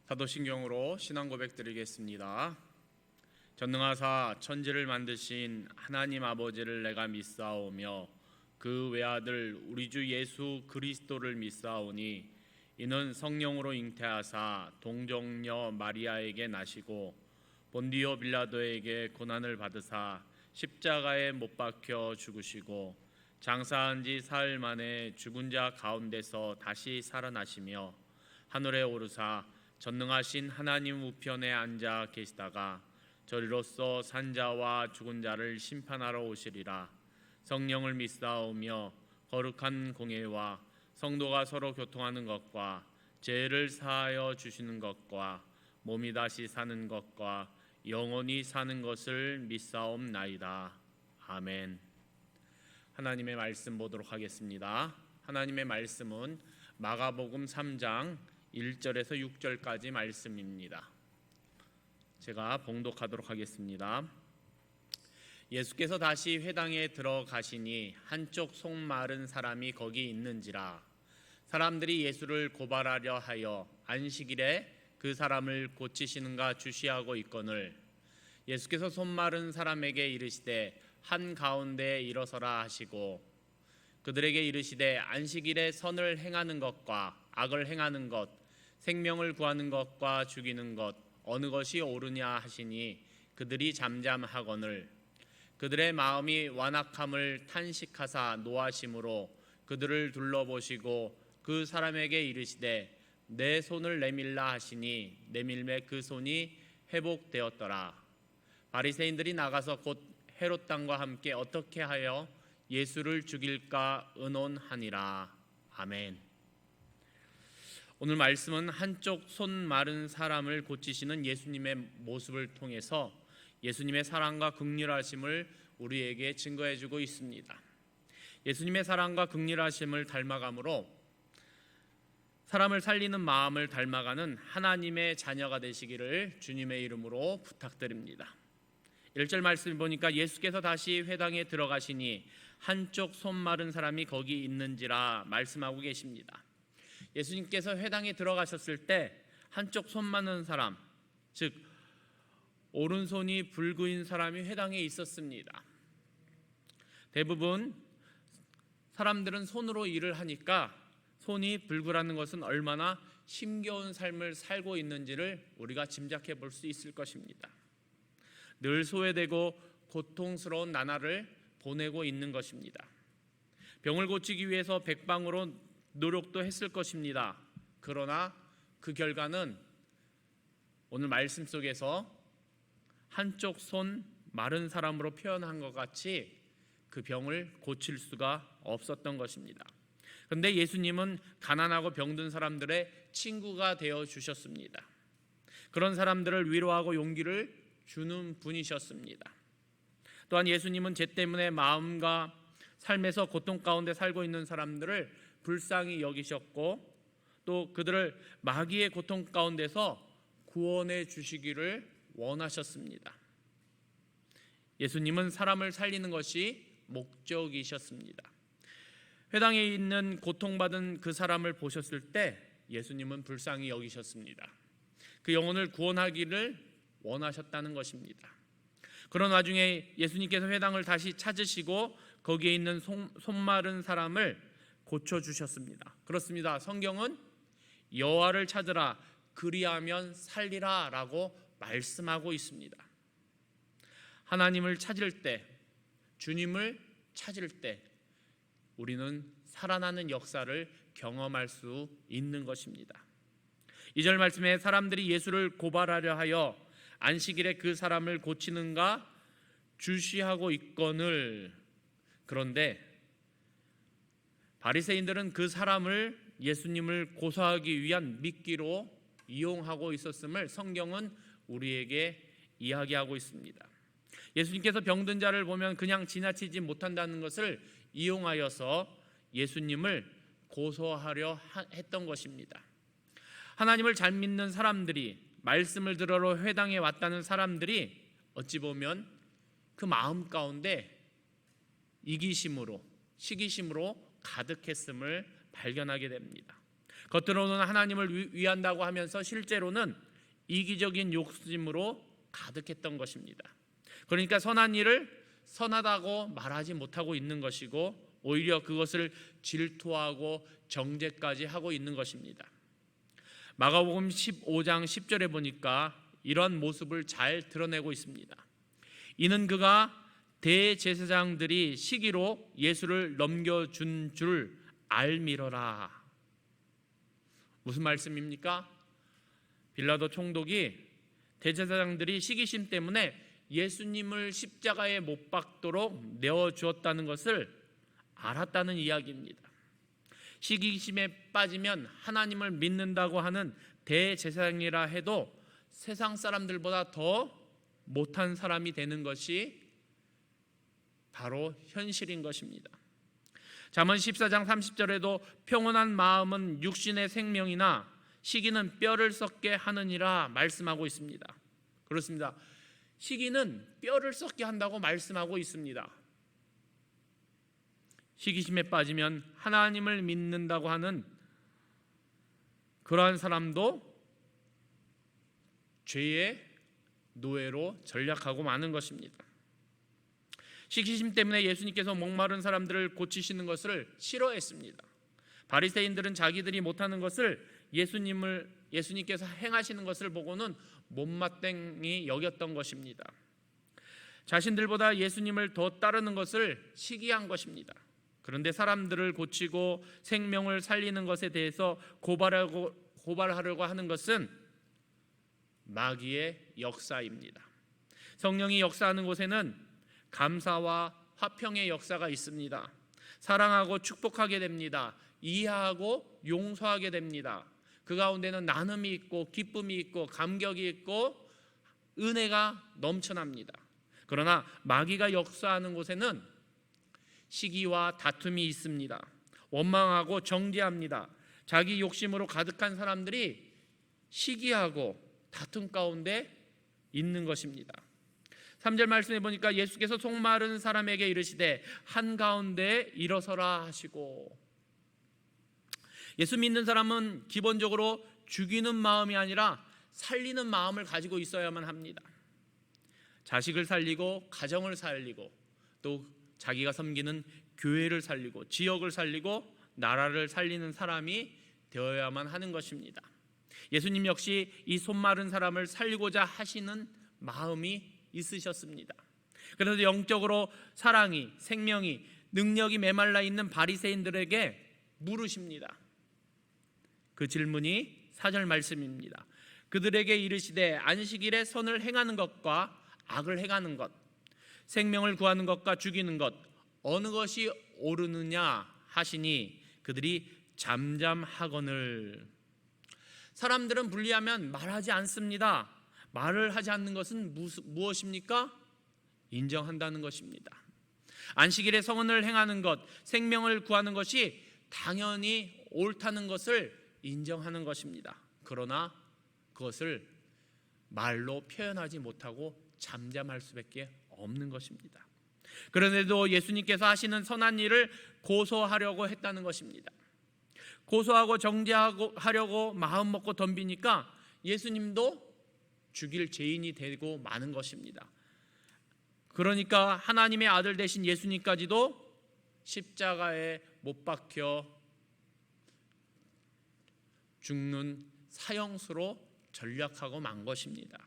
사도신경으로 신앙 고백 드리겠습니다. 전능하사 천지를 만드신 하나님 아버지를 내가 믿사오며 그 외아들 우리 주 예수 그리스도를 믿사오니 이는 성령으로 잉태하사 동정녀 마리아에게 나시고 본디오 빌라도에게 고난을 받으사 십자가에 못 박혀 죽으시고 장사한 지 사흘 만에 죽은 자 가운데서 다시 살아나시며 하늘에 오르사 전능하신 하나님 우편에 앉아 계시다가 저리로서 산 자와 죽은 자를 심판하러 오시리라. 성령을 믿사오며 거룩한 공예와 성도가 서로 교통하는 것과 죄를 사하여 주시는 것과 몸이 다시 사는 것과 영원히 사는 것을 믿사옵나이다. 아멘. 하나님의 말씀 보도록 하겠습니다. 하나님의 말씀은 마가복음 3장 1절에서 6절까지 말씀입니다. 제가 봉독하도록 하겠습니다. 예수께서 다시 회당에 들어가시니 한쪽 속 마른 사람이 거기 있는지라. 사람들이 예수를 고발하려 하여 안식일에 그 사람을 고치시는가 주시하고 있거늘 예수께서 손 마른 사람에게 이르시되 한가운데에 일어서라 하시고 그들에게 이르시되 안식일에 선을 행하는 것과 악을 행하는 것 생명을 구하는 것과 죽이는 것 어느 것이 옳으냐 하시니 그들이 잠잠하거늘 그들의 마음이 완악함을 탄식하사 노하심으로 그들을 둘러보시고 그 사람에게 이르시되 내 손을 내밀라 하시니 내밀매 그 손이 회복되었더라. 바리새인들이 나가서 곧 헤롯 당과 함께 어떻게 하여 예수를 죽일까 의논하니라. 아멘. 오늘 말씀은 한쪽 손 마른 사람을 고치시는 예수님의 모습을 통해서 예수님의 사랑과 긍휼하심을 우리에게 증거해주고 있습니다. 예수님의 사랑과 긍휼하심을 닮아감으로 사람을 살리는 마음을 닮아가는 하나님의 자녀가 되시기를 주님의 이름으로 부탁드립니다. 1절 말씀을 보니까 예수께서 다시 회당에 들어가시니 한쪽 손 마른 사람이 거기 있는지라 말씀하고 계십니다. 예수님께서 회당에 들어가셨을 때 한쪽 손 마른 사람, 즉 오른손이 불구인 사람이 회당에 있었습니다. 대부분 사람들은 손으로 일을 하니까 손이 불구라는 것은 얼마나 힘겨운 삶을 살고 있는지를 우리가 짐작해 볼 수 있을 것입니다. 늘 소외되고 고통스러운 나날을 보내고 있는 것입니다. 병을 고치기 위해서 백방으로 노력도 했을 것입니다. 그러나 그 결과는 오늘 말씀 속에서 한쪽 손 마른 사람으로 표현한 것 같이 그 병을 고칠 수가 없었던 것입니다. 그런데 예수님은 가난하고 병든 사람들의 친구가 되어 주셨습니다. 그런 사람들을 위로하고 용기를 주는 분이셨습니다. 또한 예수님은 죄 때문에 마음과 삶에서 고통 가운데 살고 있는 사람들을 불쌍히 여기셨고 또 그들을 마귀의 고통 가운데서 구원해 주시기를 원하셨습니다. 예수님은 사람을 살리는 것이 목적이셨습니다. 회당에 있는 고통받은 그 사람을 보셨을 때 예수님은 불쌍히 여기셨습니다. 그 영혼을 구원하기를 원하셨다는 것입니다. 그런 와중에 예수님께서 회당을 다시 찾으시고 거기에 있는 손 마른 사람을 고쳐주셨습니다. 그렇습니다. 성경은 여호와를 찾으라 그리하면 살리라 라고 말씀하고 있습니다. 하나님을 찾을 때, 주님을 찾을 때 우리는 살아나는 역사를 경험할 수 있는 것입니다. 2절 말씀에 사람들이 예수를 고발하려 하여 안식일에 그 사람을 고치는가 주시하고 있거늘 그런데 바리새인들은 그 사람을 예수님을 고소하기 위한 미끼로 이용하고 있었음을 성경은 우리에게 이야기하고 있습니다. 예수님께서 병든 자를 보면 그냥 지나치지 못한다는 것을 이용하여서 예수님을 고소하려 했던 것입니다. 하나님을 잘 믿는 사람들이 말씀을 들으러 회당에 왔다는 사람들이 어찌 보면 그 마음 가운데 이기심으로 시기심으로 가득했음을 발견하게 됩니다. 겉으로는 하나님을 위한다고 하면서 실제로는 이기적인 욕심으로 가득했던 것입니다. 그러니까 선한 일을 선하다고 말하지 못하고 있는 것이고 오히려 그것을 질투하고 정죄까지 하고 있는 것입니다. 마가복음 15장 10절에 보니까 이런 모습을 잘 드러내고 있습니다. 이는 그가 대제사장들이 시기로 예수를 넘겨준 줄 알미러라. 무슨 말씀입니까? 빌라도 총독이 대제사장들이 시기심 때문에 예수님을 십자가에 못 박도록 내어주었다는 것을 알았다는 이야기입니다. 시기심에 빠지면 하나님을 믿는다고 하는 대제사장이라 해도 세상 사람들보다 더 못한 사람이 되는 것이 바로 현실인 것입니다. 잠언 14장 30절에도 평온한 마음은 육신의 생명이나 시기는 뼈를 썩게 하느니라 말씀하고 있습니다. 그렇습니다. 시기는 뼈를 썩게 한다고 말씀하고 있습니다. 시기심에 빠지면 하나님을 믿는다고 하는 그러한 사람도 죄의 노예로 전락하고 마는 것입니다. 시기심 때문에 예수님께서 목마른 사람들을 고치시는 것을 싫어했습니다. 바리새인들은 자기들이 못하는 것을 예수님께서 행하시는 것을 보고는 못마땅히 여겼던 것입니다. 자신들보다 예수님을 더 따르는 것을 시기한 것입니다. 그런데 사람들을 고치고 생명을 살리는 것에 대해서 고발하려고 하는 것은 마귀의 역사입니다. 성령이 역사하는 곳에는 감사와 화평의 역사가 있습니다. 사랑하고 축복하게 됩니다. 이해하고 용서하게 됩니다. 그 가운데는 나눔이 있고 기쁨이 있고 감격이 있고 은혜가 넘쳐납니다. 그러나 마귀가 역사하는 곳에는 시기와 다툼이 있습니다. 원망하고 정죄합니다. 자기 욕심으로 가득한 사람들이 시기하고 다툼 가운데 있는 것입니다. 3절 말씀해 보니까 예수께서 속마른 사람에게 이르시되 한가운데 일어서라 하시고, 예수 믿는 사람은 기본적으로 죽이는 마음이 아니라 살리는 마음을 가지고 있어야만 합니다. 자식을 살리고 가정을 살리고 또 자기가 섬기는 교회를 살리고 지역을 살리고 나라를 살리는 사람이 되어야만 하는 것입니다. 예수님 역시 이 손마른 사람을 살리고자 하시는 마음이 있으셨습니다. 그래서 영적으로 사랑이, 생명이, 능력이 메말라 있는 바리새인들에게 물으십니다. 그 질문이 4절 말씀입니다. 그들에게 이르시되 안식일에 선을 행하는 것과 악을 행하는 것, 생명을 구하는 것과 죽이는 것 어느 것이 옳으느냐 하시니 그들이 잠잠하거늘. 사람들은 분리하면 말하지 않습니다. 말을 하지 않는 것은 무엇입니까? 인정한다는 것입니다. 안식일에 성언을 행하는 것, 생명을 구하는 것이 당연히 옳다는 것을 인정하는 것입니다. 그러나 그것을 말로 표현하지 못하고 잠잠할 수밖에 없는 것입니다. 그런데도 예수님께서 하시는 선한 일을 고소하려고 했다는 것입니다. 고소하고 정죄하려고 마음 먹고 덤비니까 예수님도 죽일 죄인이 되고 마는 것입니다. 그러니까 하나님의 아들 되신 예수님까지도 십자가에 못 박혀 죽는 사형수로 전락하고 만 것입니다.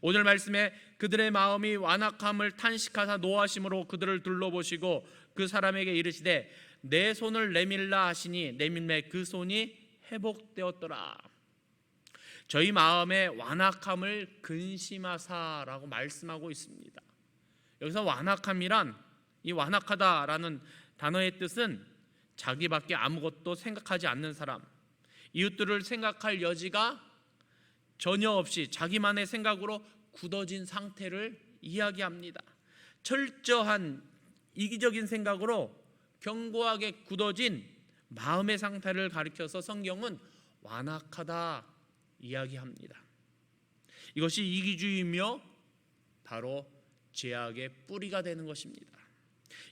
오늘 말씀에 그들의 마음이 완악함을 탄식하사 노하심으로 그들을 둘러보시고 그 사람에게 이르시되 내 손을 내밀라 하시니 내밀매 그 손이 회복되었더라. 저희 마음의 완악함을 근심하사라고 말씀하고 있습니다. 여기서 완악함이란, 이 완악하다라는 단어의 뜻은 자기밖에 아무것도 생각하지 않는 사람, 이웃들을 생각할 여지가 전혀 없이 자기만의 생각으로 굳어진 상태를 이야기합니다. 철저한 이기적인 생각으로 견고하게 굳어진 마음의 상태를 가리켜서 성경은 완악하다 이야기합니다. 이것이 이기주의이며 바로 죄악의 뿌리가 되는 것입니다.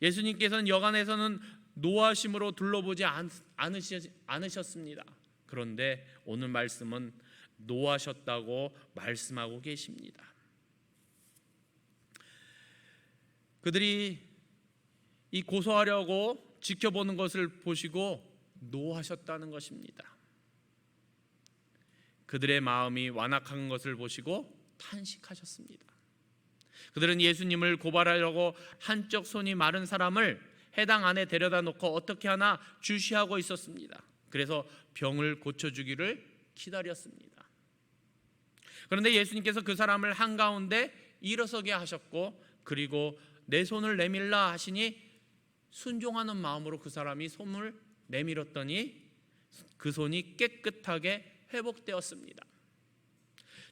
예수님께서는 여간에서는 노하심으로 둘러보지 않으셨습니다. 그런데 오늘 말씀은 노하셨다고 말씀하고 계십니다. 그들이 이 고소하려고 지켜보는 것을 보시고 노하셨다는 것입니다. 그들의 마음이 완악한 것을 보시고 탄식하셨습니다. 그들은 예수님을 고발하려고 한쪽 손이 마른 사람을 해당 안에 데려다 놓고 어떻게 하나 주시하고 있었습니다. 그래서 병을 고쳐주기를 기다렸습니다. 그런데 예수님께서 그 사람을 한가운데 일어서게 하셨고, 그리고 내 손을 내밀라 하시니 순종하는 마음으로 그 사람이 손을 내밀었더니 그 손이 깨끗하게 회복되었습니다.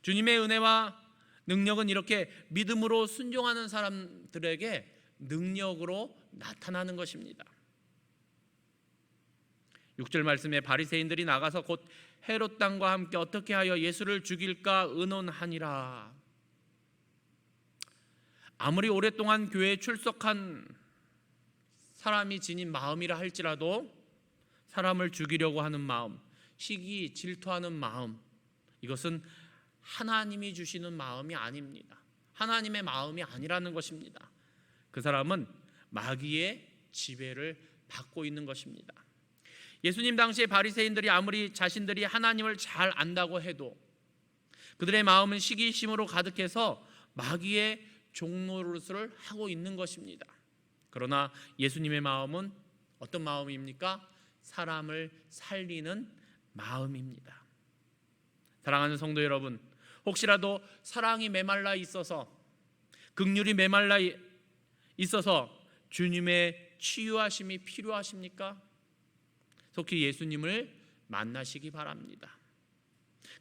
주님의 은혜와 능력은 이렇게 믿음으로 순종하는 사람들에게 능력으로 나타나는 것입니다. 6절 말씀에 바리새인들이 나가서 곧 헤롯 당과 함께 어떻게 하여 예수를 죽일까 의논하니라. 아무리 오랫동안 교회에 출석한 사람이 지닌 마음이라 할지라도 사람을 죽이려고 하는 마음, 시기, 질투하는 마음, 이것은 하나님이 주시는 마음이 아닙니다. 하나님의 마음이 아니라는 것입니다. 그 사람은 마귀의 지배를 받고 있는 것입니다. 예수님 당시에 바리새인들이 아무리 자신들이 하나님을 잘 안다고 해도 그들의 마음은 시기심으로 가득해서 마귀의 종노릇을 하고 있는 것입니다. 그러나 예수님의 마음은 어떤 마음입니까? 사람을 살리는 마음입니다. 사랑하는 성도 여러분, 혹시라도 사랑이 메말라 있어서, 긍휼이 메말라 있어서 주님의 치유하심이 필요하십니까? 속히 예수님을 만나시기 바랍니다.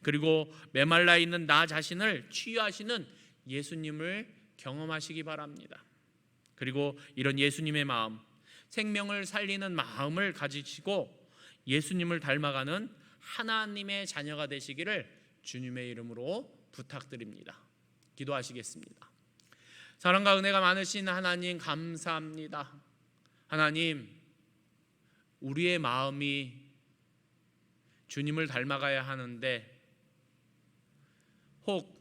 그리고 메말라 있는 나 자신을 치유하시는 예수님을 경험하시기 바랍니다. 그리고 이런 예수님의 마음, 생명을 살리는 마음을 가지시고 예수님을 닮아가는 하나님의 자녀가 되시기를 주님의 이름으로 부탁드립니다. 기도하시겠습니다. 사랑과 은혜가 많으신 하나님, 감사합니다. 하나님, 우리의 마음이 주님을 닮아가야 하는데 혹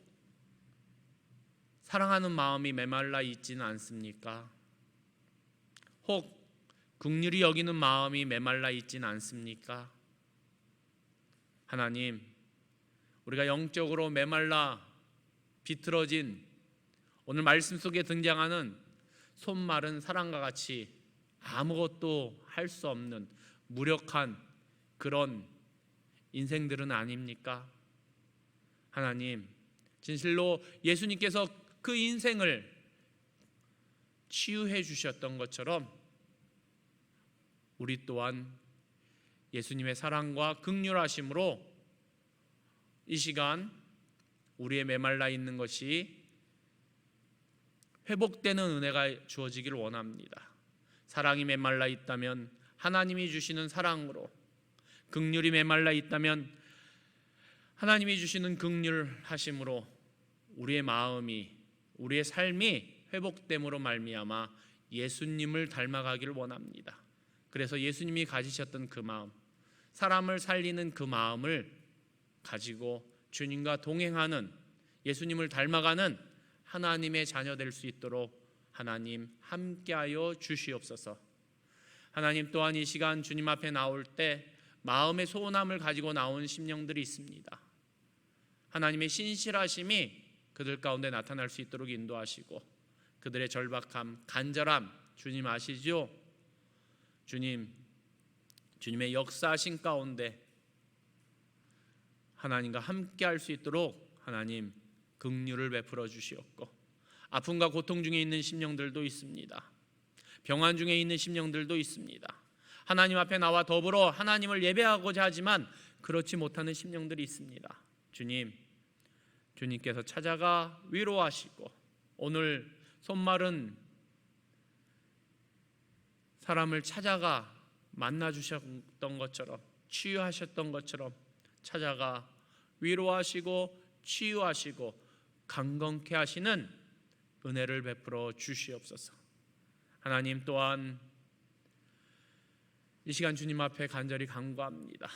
사랑하는 마음이 메말라 있지는 않습니까? 혹 긍휼히 여기는 마음이 메말라 있지는 않습니까? 하나님, 우리가 영적으로 메말라 비틀어진 오늘 말씀 속에 등장하는 손 마른 사람과 같이 아무것도 할 수 없는 무력한 그런 인생들은 아닙니까? 하나님, 진실로 예수님께서 그 인생을 치유해 주셨던 것처럼 우리 또한 예수님의 사랑과 긍휼하심으로 이 시간 우리의 메말라 있는 것이 회복되는 은혜가 주어지기를 원합니다. 사랑이 메말라 있다면 하나님이 주시는 사랑으로, 긍휼이 메말라 있다면 하나님이 주시는 긍휼하심으로 우리의 마음이, 우리의 삶이 회복됨으로 말미암아 예수님을 닮아가기를 원합니다. 그래서 예수님이 가지셨던 그 마음, 사람을 살리는 그 마음을 가지고 주님과 동행하는, 예수님을 닮아가는 하나님의 자녀 될 수 있도록 하나님 함께하여 주시옵소서. 하나님, 또한 이 시간 주님 앞에 나올 때 마음의 소원함을 가지고 나온 심령들이 있습니다. 하나님의 신실하심이 그들 가운데 나타날 수 있도록 인도하시고, 그들의 절박함, 간절함 주님 아시죠? 주님의 역사하신 가운데 하나님과 함께할 수 있도록 하나님 긍휼을 베풀어 주시옵고, 아픔과 고통 중에 있는 심령들도 있습니다. 병환 중에 있는 심령들도 있습니다. 하나님 앞에 나와 더불어 하나님을 예배하고자 하지만 그렇지 못하는 심령들이 있습니다. 주님께서 찾아가 위로하시고, 오늘 손마른 사람을 찾아가 만나 주셨던 것처럼, 치유하셨던 것처럼 찾아가 위로하시고 치유하시고 강건케 하시는 은혜를 베풀어 주시옵소서. 하나님, 또한 이 시간 주님 앞에 간절히 간구합니다.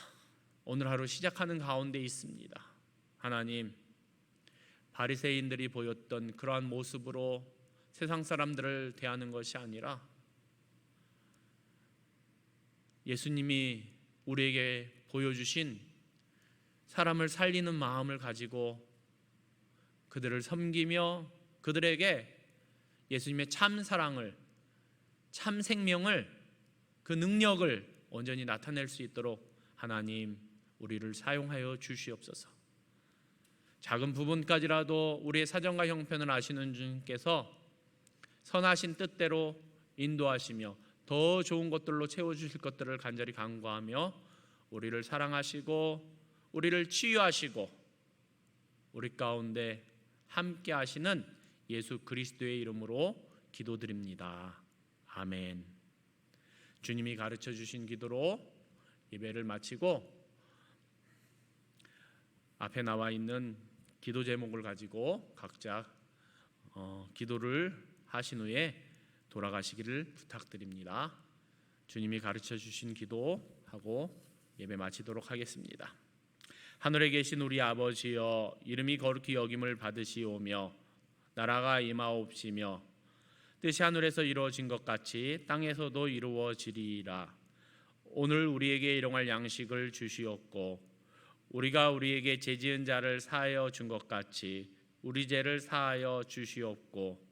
오늘 하루 시작하는 가운데 있습니다. 하나님, 바리새인들이 보였던 그러한 모습으로 세상 사람들을 대하는 것이 아니라 예수님이 우리에게 보여주신 사람을 살리는 마음을 가지고 그들을 섬기며 그들에게 예수님의 참 사랑을, 참 생명을, 그 능력을 온전히 나타낼 수 있도록 하나님 우리를 사용하여 주시옵소서. 작은 부분까지라도 우리의 사정과 형편을 아시는 주님께서 선하신 뜻대로 인도하시며 더 좋은 것들로 채워주실 것들을 간절히 간구하며 우리를 사랑하시고 우리를 치유하시고 우리 가운데 함께 하시는 예수 그리스도의 이름으로 기도드립니다. 아멘. 주님이 가르쳐 주신 기도로 예배를 마치고 앞에 나와 있는 기도 제목을 가지고 각자 기도를 하신 후에 돌아가시기를 부탁드립니다. 주님이 가르쳐 주신 기도하고 예배 마치도록 하겠습니다. 하늘에 계신 우리 아버지여, 이름이 거룩히 여김을 받으시오며 나라가 임하옵시며 뜻이 하늘에서 이루어진 것 같이 땅에서도 이루어지리이다. 오늘 우리에게 일용할 양식을 주시옵고 우리가 우리에게 죄지은 자를 사하여 준 것 같이 우리 죄를 사하여 주시옵고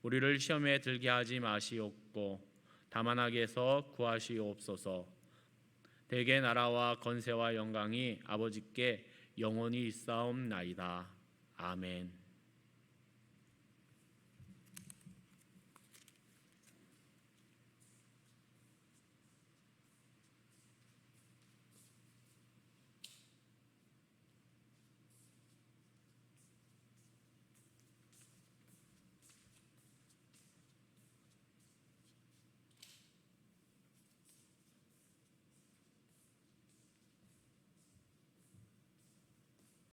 우리를 시험에 들게 하지 마시옵고 다만 악에서 구하시옵소서. 대개 나라와 권세와 영광이 아버지께 영원히 있사옵나이다. 아멘.